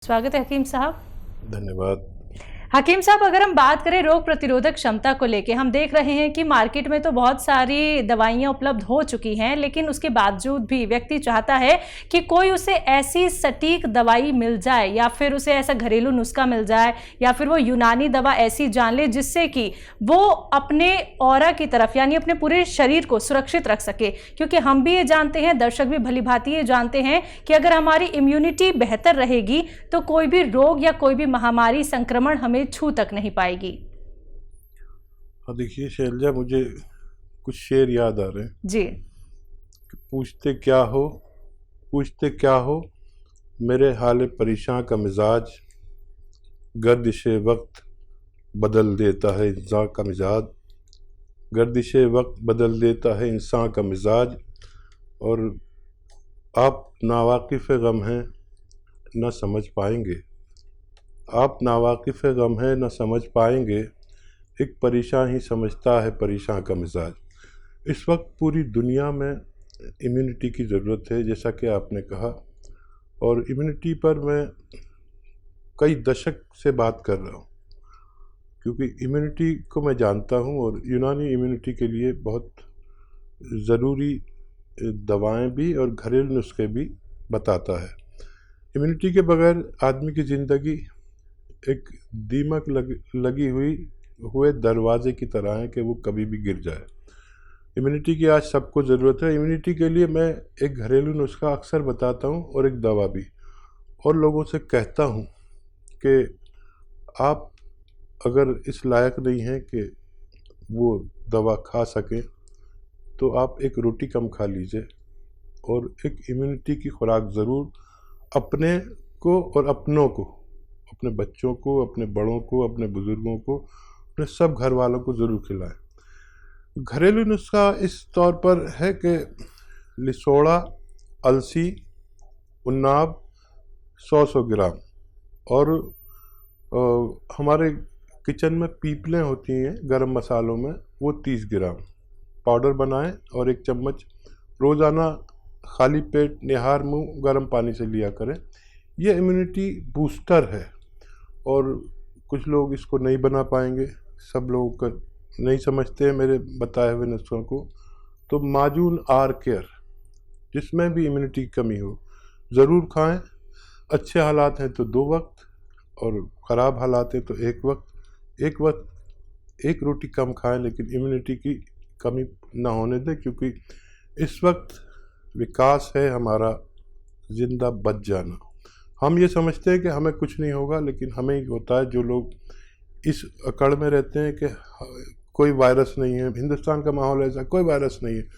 स्वागत है हकीम साहब। धन्यवाद। हकीम साहब, अगर हम बात करें रोग प्रतिरोधक क्षमता को लेके, हम देख रहे हैं कि मार्केट में तो बहुत सारी दवाइयां उपलब्ध हो चुकी हैं, लेकिन उसके बावजूद भी व्यक्ति चाहता है कि कोई उसे ऐसी सटीक दवाई मिल जाए या फिर उसे ऐसा घरेलू नुस्खा मिल जाए या फिर वो यूनानी दवा ऐसी जान ले जिससे कि वो अपने ऑरा की तरफ यानी अपने पूरे शरीर को सुरक्षित रख सके। क्योंकि हम भी ये जानते हैं, दर्शक भी भली भांति ये जानते हैं कि अगर हमारी इम्यूनिटी बेहतर रहेगी तो कोई भी रोग या कोई भी महामारी संक्रमण हमें छू तक नहीं पाएगी। हाँ, देखिए शैलजा, मुझे कुछ शेर याद आ रहे हैं जी। पूछते क्या हो मेरे हाले परेशान का मिजाज, गर्दिशे वक्त बदल देता है इंसान का मिजाज, गर्दिशे वक्त बदल देता है इंसान का मिजाज। और आप नावाकिफ़ गम हैं न समझ पाएंगे, आप नावाकिफ़ गम है न समझ पाएंगे, एक परेशान ही समझता है परेशान का मिजाज। इस वक्त पूरी दुनिया में इम्यूनिटी की ज़रूरत है, जैसा कि आपने कहा, और इम्यूनिटी पर मैं कई दशक से बात कर रहा हूँ, क्योंकि इम्यूनिटी को मैं जानता हूँ और यूनानी इम्यूनिटी के लिए बहुत ज़रूरी दवाएं भी और घरेलू नुस्खे भी बताता है। इम्यूनिटी के बगैर आदमी की ज़िंदगी एक दीमक लगी हुए दरवाजे की तरह है कि वो कभी भी गिर जाए। इम्यूनिटी की आज सबको ज़रूरत है। इम्यूनिटी के लिए मैं एक घरेलू नुस्खा अक्सर बताता हूँ और एक दवा भी, और लोगों से कहता हूँ कि आप अगर इस लायक नहीं हैं कि वो दवा खा सकें तो आप एक रोटी कम खा लीजिए और एक इम्यूनिटी की खुराक ज़रूर अपने को और अपनों को, अपने बच्चों को, अपने बड़ों को, अपने बुज़ुर्गों को, अपने सब घर वालों को ज़रूर खिलाएं। घरेलू नुस्खा इस तौर पर है कि लिसोड़ा, अलसी, उन्नाब 100 ग्राम, और हमारे किचन में पीपलें होती हैं गरम मसालों में, वो 30 ग्राम पाउडर बनाएं और 1 चम्मच रोज़ाना खाली पेट निहार मुंह गर्म पानी से लिया करें। ये इम्यूनिटी बूस्टर है और कुछ लोग इसको नहीं बना पाएंगे, सब लोग नहीं समझते हैं मेरे बताए हुए नुस्खों को। तो माजून आर केयर, जिसमें भी इम्यूनिटी की कमी हो, ज़रूर खाएं। अच्छे हालात हैं तो 2 वक्त और ख़राब हालात हैं तो 1 वक्त। एक रोटी कम खाएं, लेकिन इम्यूनिटी की कमी ना होने दें, क्योंकि इस वक्त विकास है हमारा ज़िंदा बच जाना। हम ये समझते हैं कि हमें कुछ नहीं होगा, लेकिन हमें ही होता है। जो लोग इस अकड़ में रहते हैं कि कोई वायरस नहीं है, हिंदुस्तान का माहौल ऐसा, कोई वायरस नहीं है।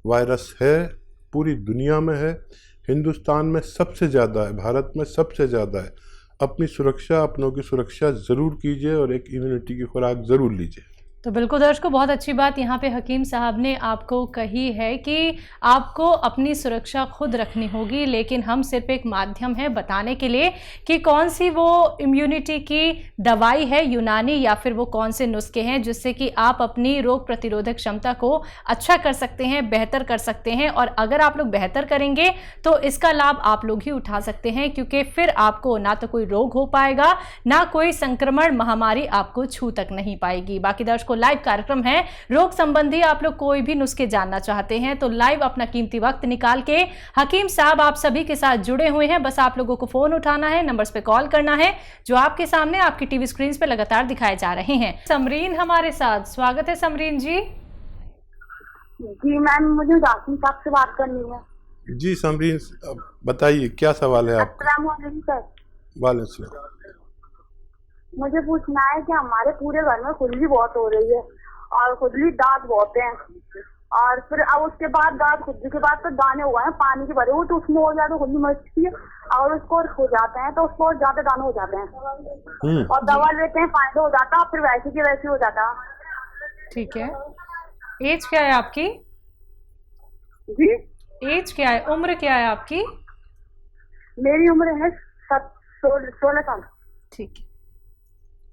वायरस है, पूरी दुनिया में है, हिंदुस्तान में सबसे ज़्यादा है, भारत में सबसे ज़्यादा है। अपनी सुरक्षा, अपनों की सुरक्षा ज़रूर कीजिए और एक इम्यूनिटी की खुराक ज़रूर लीजिए। तो बिल्कुल दर्शकों, बहुत अच्छी बात यहाँ पे हकीम साहब ने आपको कही है कि आपको अपनी सुरक्षा खुद रखनी होगी, लेकिन हम सिर्फ एक माध्यम है बताने के लिए कि कौन सी वो इम्यूनिटी की दवाई है यूनानी या फिर वो कौन से नुस्खे हैं जिससे कि आप अपनी रोग प्रतिरोधक क्षमता को अच्छा कर सकते हैं, बेहतर कर सकते हैं। और अगर आप लोग बेहतर करेंगे तो इसका लाभ आप लोग ही उठा सकते हैं, क्योंकि फिर आपको ना तो कोई रोग हो पाएगा, ना कोई संक्रमण महामारी आपको छू तक नहीं पाएगी। बाकी दर्शकों, लाइव कार्यक्रम है रोग संबंधी, आप लोग कोई भी नुस्खे जानना चाहते हैं तो लाइव अपना कीमती वक्त निकाल के हकीम साहब आप सभी के साथ जुड़े हुए हैं। बस आप लोगों को फोन उठाना है, नंबर्स पे कॉल करना है जो आपके सामने आपकी टीवी स्क्रीन पे लगातार दिखाए जा रहे हैं। समरीन हमारे साथ, स्वागत है समरीन जी। जी मैम, मुझे राशिद साहब से बात करनी है। जी समरीन, बताइए क्या सवाल है आपका। अस्सलाम वालेकुम सर। वालेकुम सलाम। मुझे पूछना है कि हमारे पूरे घर में खुजली बहुत हो रही है और खुजली दांत बहुत हैं, और फिर अब उसके बाद दांत खुजली के बाद तो दाने हुए हैं पानी के भरे हुए, तो उसमें और ज्यादा खुजली मचती है, और उसको हो जाते हैं तो उसको और ज्यादा दाने हो जाते हैं, और दवा लेते हैं फायदा हो जाता है, फिर वैसे के वैसे हो जाता है। ठीक है, एज क्या है आपकी? जी एज क्या है, उम्र क्या है आपकी? मेरी उम्र है 16 साल। ठीक है।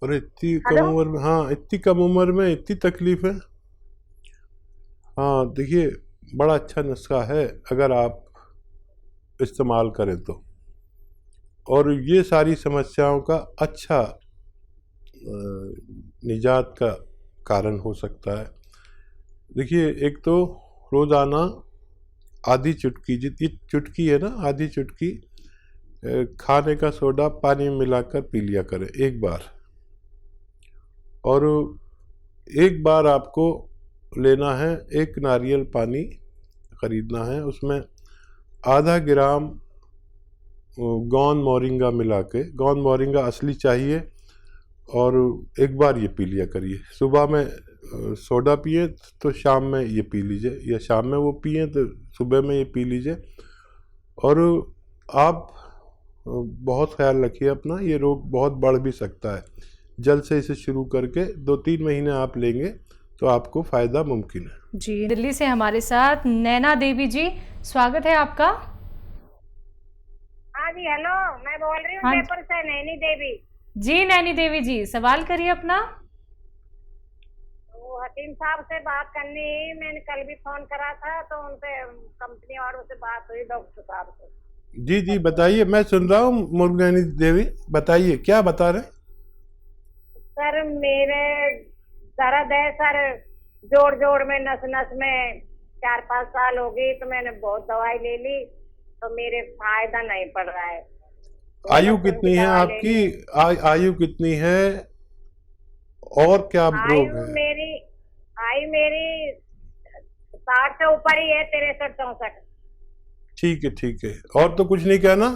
और इतनी कम उम्र में, हाँ इतनी कम उम्र में इतनी तकलीफ है। हाँ देखिए, बड़ा अच्छा नुस्खा है अगर आप इस्तेमाल करें तो। और ये सारी समस्याओं का अच्छा निजात का कारण हो सकता है। देखिए, एक तो रोज़ाना आधी चुटकी, जितनी चुटकी है ना, आधी चुटकी खाने का सोडा पानी में मिलाकर पी लिया करें एक बार। और एक बार आपको लेना है, एक नारियल पानी ख़रीदना है, उसमें आधा ग्राम गोंद मोरिंगा मिला के, गोंद मोरिंगा असली चाहिए, और एक बार ये पी लिया करिए। सुबह में सोडा पिए तो शाम में ये पी लीजिए, या शाम में वो पिए तो सुबह में ये पी लीजिए। और आप बहुत ख्याल रखिए अपना, ये रोग बहुत बढ़ भी सकता है। जल्द से इसे शुरू करके 2-3 महीने आप लेंगे तो आपको फ़ायदा मुमकिन है। जी, दिल्ली से हमारे साथ नैना देवी जी, स्वागत है आपका। हाँ जी, हेलो, मैं बोल रही हूँ हाँ जी। जयपुर से, नैनी देवी। जी नैनी देवी जी, सवाल करिए अपना। वो हकीम साहब से बात करनी है, मैंने कल भी फोन करा था तो उनसे कंपनी वालों से बात हुई, डॉक्टर साहब से। जी जी, बताइए, मैं सुन रहा हूँ। मुर्गनैनी देवी, बताइए क्या बता रहे हैं। सर, मेरे दर्द है सर, जोड़ जोड़ में, नस नस में। 4-5 साल हो गई तो मैंने बहुत दवाई ले ली तो मेरे फायदा नहीं पड़ रहा है। आयु कितनी है आपकी? आयु कितनी है और क्या रोग है? आयु मेरी 60 से ऊपर ही है, 63-64। ठीक है, ठीक है, और तो कुछ नहीं कहना।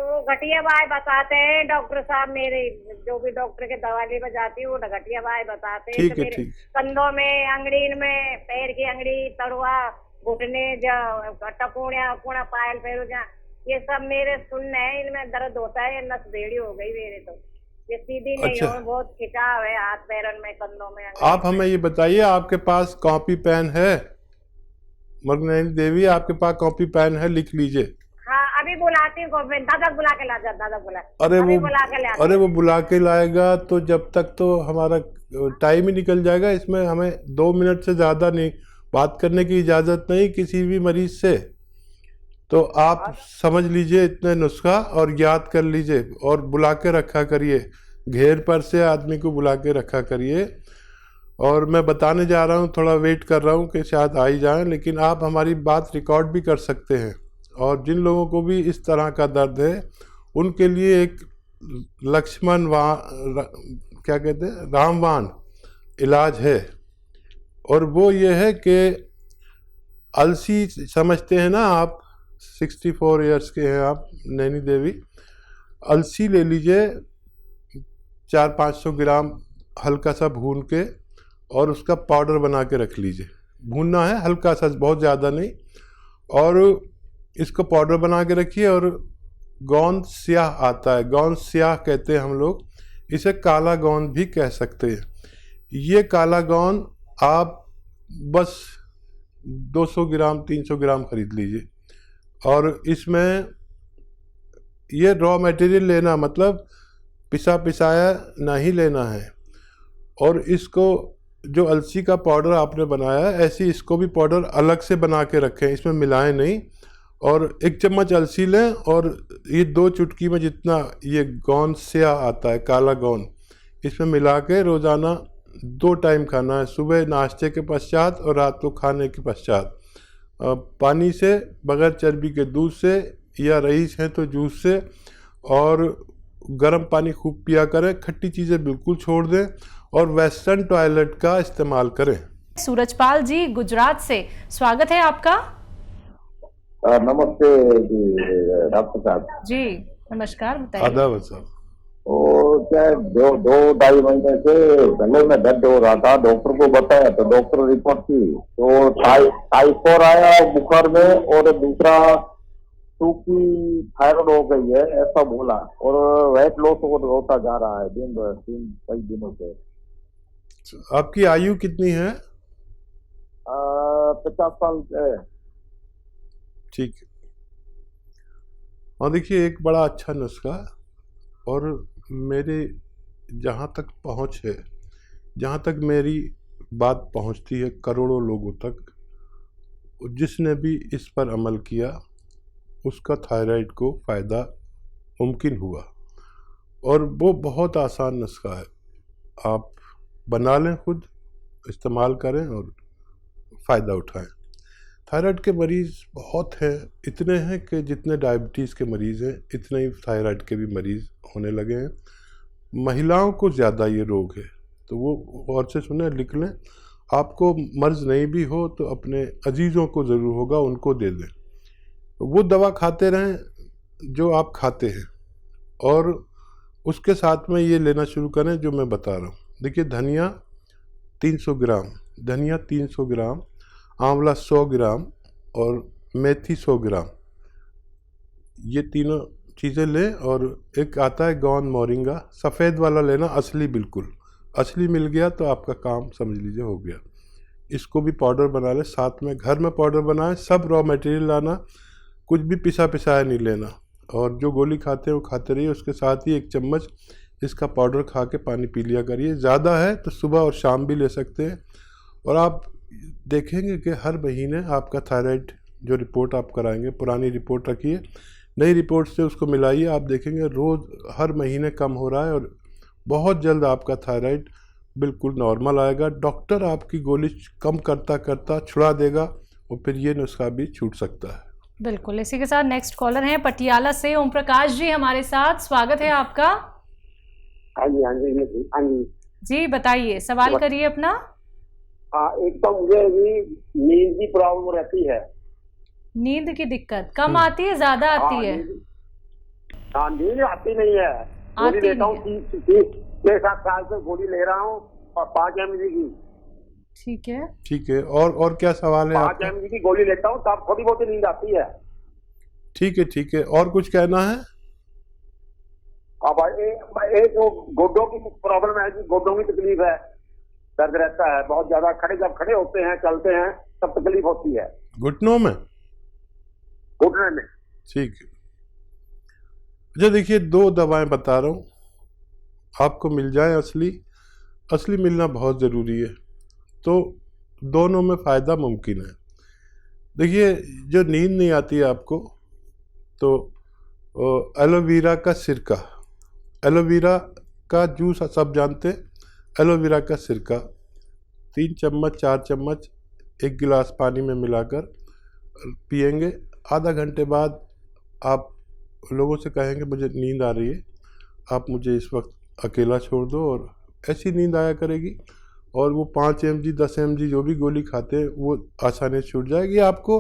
वो घटिया बाय बताते हैं डॉक्टर साहब, मेरे जो भी डॉक्टर के दवाई बजाती है वो घटिया बाय बताते हैं। ठीक तो है, मेरे ठीक। कंधों में, अंगड़ीन में, पैर की अंगड़ी, तड़ुआ, घुटने, टपूणिया पूणा, पायल पैरुजा, ये सब मेरे सुनने हैं, इनमें दर्द होता है। नस बेड़ी हो गई मेरे, तो ये सीधी नहीं अच्छा। हो, बहुत खिंचाव है हाथ पैरों में, कंधों में। आप हमें ये बताइए, आपके पास कॉपी पेन है? मुर्गनैनी देवी, आपके पास कॉपी पेन है? लिख लीजिए। हाँ, अभी बुलाती हूँ, दादा बुला के ला जा, दादा बुला। अरे अभी वो बुला के ला। अरे वो बुला के लाएगा तो जब तक तो हमारा टाइम ही निकल जाएगा। इसमें हमें 2 मिनट से ज़्यादा नहीं बात करने की इजाज़त नहीं किसी भी मरीज से। तो आप समझ लीजिए इतने नुस्खा और याद कर लीजिए, और बुला के रखा करिए, घेर पर से आदमी को बुला के रखा करिए। और मैं बताने जा रहा हूँ, थोड़ा वेट कर रहा हूँ कि शायद आ ही जाएँ, लेकिन आप हमारी बात रिकॉर्ड भी कर सकते हैं। और जिन लोगों को भी इस तरह का दर्द है उनके लिए एक क्या कहते हैं, रामबाण इलाज है। और वो ये है कि अलसी समझते हैं ना आप, 64 इयर्स के हैं आप नैनी देवी। अलसी ले लीजिए, 400-500 ग्राम, हल्का सा भून के, और उसका पाउडर बना के रख लीजिए। भूनना है हल्का सा, बहुत ज़्यादा नहीं। और इसको पाउडर बना के रखिए। और गोंद स्याह आता है, गोंद स्याह कहते हैं हम लोग, इसे काला गोंद भी कह सकते हैं। ये काला गोंद आप बस 200 ग्राम 300 ग्राम खरीद लीजिए। और इसमें ये रॉ मटेरियल लेना, मतलब पिसाया नहीं लेना है। और इसको, जो अलसी का पाउडर आपने बनाया है, ऐसे इसको भी पाउडर अलग से बना के रखें, इसमें मिलाएं नहीं। और 1 चम्मच अलसी लें, और ये 2 चुटकी में जितना ये गोंद स्याह आता है, काला गोंद, इसमें मिला के रोज़ाना 2 टाइम खाना है, सुबह नाश्ते के पश्चात और रात को खाने के पश्चात। पानी से, बगैर चर्बी के दूध से, या रईस है तो जूस से। और गर्म पानी खूब पिया करें, खट्टी चीज़ें बिल्कुल छोड़ दें, और वेस्टर्न टॉयलेट का इस्तेमाल करें। सूरजपाल जी गुजरात से, स्वागत है आपका। नमस्ते जी डॉक्टर साहब जी नमस्कार, बताइए। आदाब साहब। और क्या 2-2.5 महीने से गले में दर्द हो रहा था, डॉक्टर को बताया तो डॉक्टर रिपोर्ट की तो टाइफाइड आया बुखार में, और दूसरा सूखी थायराइड हो गई है ऐसा बोला। और वेट लॉस होता जा रहा है दिन भर, कई दिनों से। आपकी आयु कितनी है? 50 साल है। ठीक है। और देखिए, एक बड़ा अच्छा नुस्खा, और मेरे जहाँ तक पहुँच है, जहाँ तक मेरी बात पहुँचती है करोड़ों लोगों तक, जिसने भी इस पर अमल किया उसका थायराइड को फ़ायदा मुमकिन हुआ। और वो बहुत आसान नुस्खा है, आप बना लें, खुद इस्तेमाल करें और फ़ायदा उठाएं। थायराइड के मरीज़ बहुत हैं, इतने हैं कि जितने डायबिटीज़ के मरीज़ हैं इतने ही थायराइड के भी मरीज़ होने लगे हैं। महिलाओं को ज़्यादा ये रोग है, तो वो और से सुने, लिख लें। आपको मर्ज़ नहीं भी हो तो अपने अजीज़ों को ज़रूर होगा, उनको दे दें। वो दवा खाते रहें जो आप खाते हैं, और उसके साथ में ये लेना शुरू करें जो मैं बता रहा हूँ। देखिए, धनिया 300 ग्राम, धनिया 300 ग्राम, आंवला 100 ग्राम और मेथी 100 ग्राम, ये तीनों चीज़ें लें। और एक आता है गौन मोरिंगा, सफ़ेद वाला लेना, असली, बिल्कुल असली मिल गया तो आपका काम समझ लीजिए हो गया। इसको भी पाउडर बना लें, साथ में घर में पाउडर बनाएं। सब रॉ मटेरियल लाना, कुछ भी पिसा पिसाया नहीं लेना, और जो गोली खाते हैं वो खाते रहिए। उसके साथ ही 1 चम्मच इसका पाउडर खा के पानी पी लिया करिए। ज़्यादा है तो सुबह और शाम भी ले सकते हैं। और आप देखेंगे कि हर महीने आपका थायराइड जो रिपोर्ट आप कराएंगे, पुरानी रिपोर्ट रखिए, नई रिपोर्ट से उसको मिलाइए, आप देखेंगे रोज़ हर महीने कम हो रहा है, और बहुत जल्द आपका थायराइड बिल्कुल नॉर्मल आएगा। डॉक्टर आपकी गोली कम करता करता छुड़ा देगा, और फिर ये नुस्खा भी छूट सकता है। बिल्कुल। इसी के साथ नेक्स्ट कॉलर हैं पटियाला से ओम प्रकाश जी हमारे साथ, स्वागत है आपका। हाँ जी, हाँ जी, हाँ जी जी, बताइए, सवाल करिए अपना। हाँ, एक तो मुझे भी नींद की प्रॉब्लम रहती है। नींद की दिक्कत कम आती है, ज्यादा आती है? हाँ, नींद आती नहीं है। गोली लेता हूँ, 6-7 साल से गोली ले रहा हूँ, और 5 mg की। ठीक है, ठीक है, और क्या सवाल है? 5 mg की गोली लेता हूँ तब थोड़ी बहुत नींद आती है। ठीक है, ठीक है, और कुछ कहना है? अब एक जो गोड्डों की प्रॉब्लम है, गोड्डों की तकलीफ है, दर्द रहता है बहुत ज्यादा। जब खड़े होते हैं, चलते हैं, तब तकलीफ होती है घुटनों में, घुटने में। ठीक है। अच्छा, देखिए, 2 दवाएं बता रहा हूँ, आपको मिल जाए असली मिलना बहुत ज़रूरी है, तो दोनों में फ़ायदा मुमकिन है। देखिए, जो नींद नहीं आती है आपको, तो एलोवेरा का सिरका, एलोवेरा का जूस सब जानते हैं, एलोवेरा का सिरका 3 चम्मच 4 चम्मच 1 गिलास पानी में मिलाकर पिएंगे। आधा घंटे बाद आप लोगों से कहेंगे मुझे नींद आ रही है, आप मुझे इस वक्त अकेला छोड़ दो, और ऐसी नींद आया करेगी। और वो 5 mg 10 mg जो भी गोली खाते हैं वो आसानी से छूट जाएगी। आपको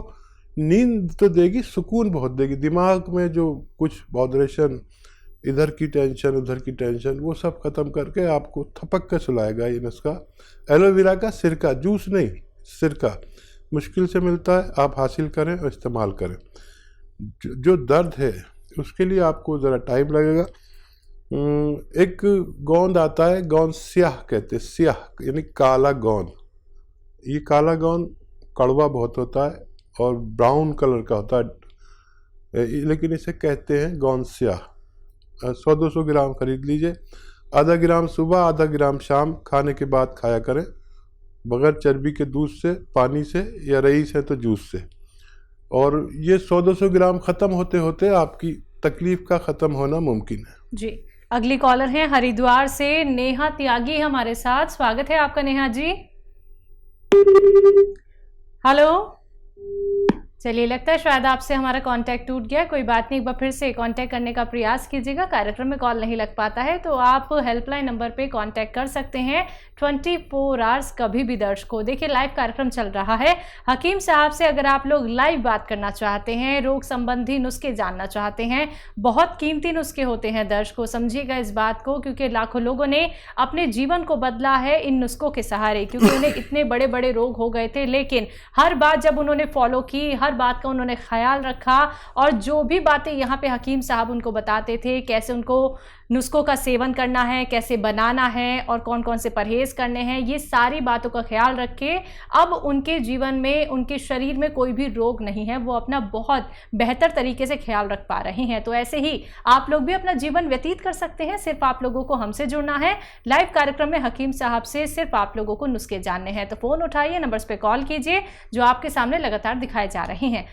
नींद तो देगी, सुकून बहुत देगी। दिमाग में जो कुछ बॉदरेशन, इधर की टेंशन उधर की टेंशन, वो सब ख़त्म करके आपको थपक के सुलाएगा ये नुस्खा। एलोवेरा का सिरका, जूस नहीं, सिरका मुश्किल से मिलता है, आप हासिल करें और इस्तेमाल करें। जो दर्द है उसके लिए आपको ज़रा टाइम लगेगा। एक गोंद आता है, गोंद स्याह कहते हैं, स्याह यानी काला गोंद। ये काला गोंद कड़वा बहुत होता है और ब्राउन कलर का होता है, लेकिन इसे कहते हैं गोंद स्याह। 100-200 ग्राम खरीद लीजिए, आधा ग्राम सुबह, आधा ग्राम शाम, खाने के बाद खाया करें, बगैर चर्बी के दूध से, पानी से, या रईस है तो जूस से। और ये 100-200 ग्राम ख़त्म होते होते आपकी तकलीफ़ का ख़त्म होना मुमकिन है। जी। अगली कॉलर हैं हरिद्वार से नेहा त्यागी हमारे साथ, स्वागत है आपका नेहा जी। हेलो, चलिए, लगता है शायद आपसे हमारा कांटेक्ट टूट गया। कोई बात नहीं, एक बार फिर से कांटेक्ट करने का प्रयास कीजिएगा। कार्यक्रम में कॉल नहीं लग पाता है तो आप हेल्पलाइन नंबर पे कांटेक्ट कर सकते हैं 24 आवर्स, कभी भी दर्शकों। देखिए, लाइव कार्यक्रम चल रहा है हकीम साहब से। अगर आप लोग लाइव बात करना चाहते हैं, रोग संबंधी नुस्खे जानना चाहते हैं, बहुत कीमती नुस्खे होते हैं दर्शकों, समझिएगा इस बात को, क्योंकि लाखों लोगों ने अपने जीवन को बदला है इन नुस्खों के सहारे। क्योंकि उन्हें इतने बड़े बड़े रोग हो गए थे, लेकिन हर बात जब उन्होंने फॉलो की, हर बात का उन्होंने ख्याल रखा, और जो भी बातें यहाँ पे हकीम साहब उनको बताते थे, कैसे उनको नुस्खों का सेवन करना है, कैसे बनाना है, और कौन कौन से परहेज करने हैं, ये सारी बातों का ख्याल रखे अब उनके जीवन में, उनके शरीर में कोई भी रोग नहीं है। वो अपना बहुत बेहतर तरीके से ख्याल रख पा रहे हैं। तो ऐसे ही आप लोग भी अपना जीवन व्यतीत कर सकते हैं। सिर्फ आप लोगों को हमसे जुड़ना है। लाइव कार्यक्रम में हकीम साहब से सिर्फ आप लोगों को नुस्खे जानने हैं। तो फ़ोन उठाइए, नंबर्स पे कॉल कीजिए जो आपके सामने लगातार दिखाए जा रहे हैं।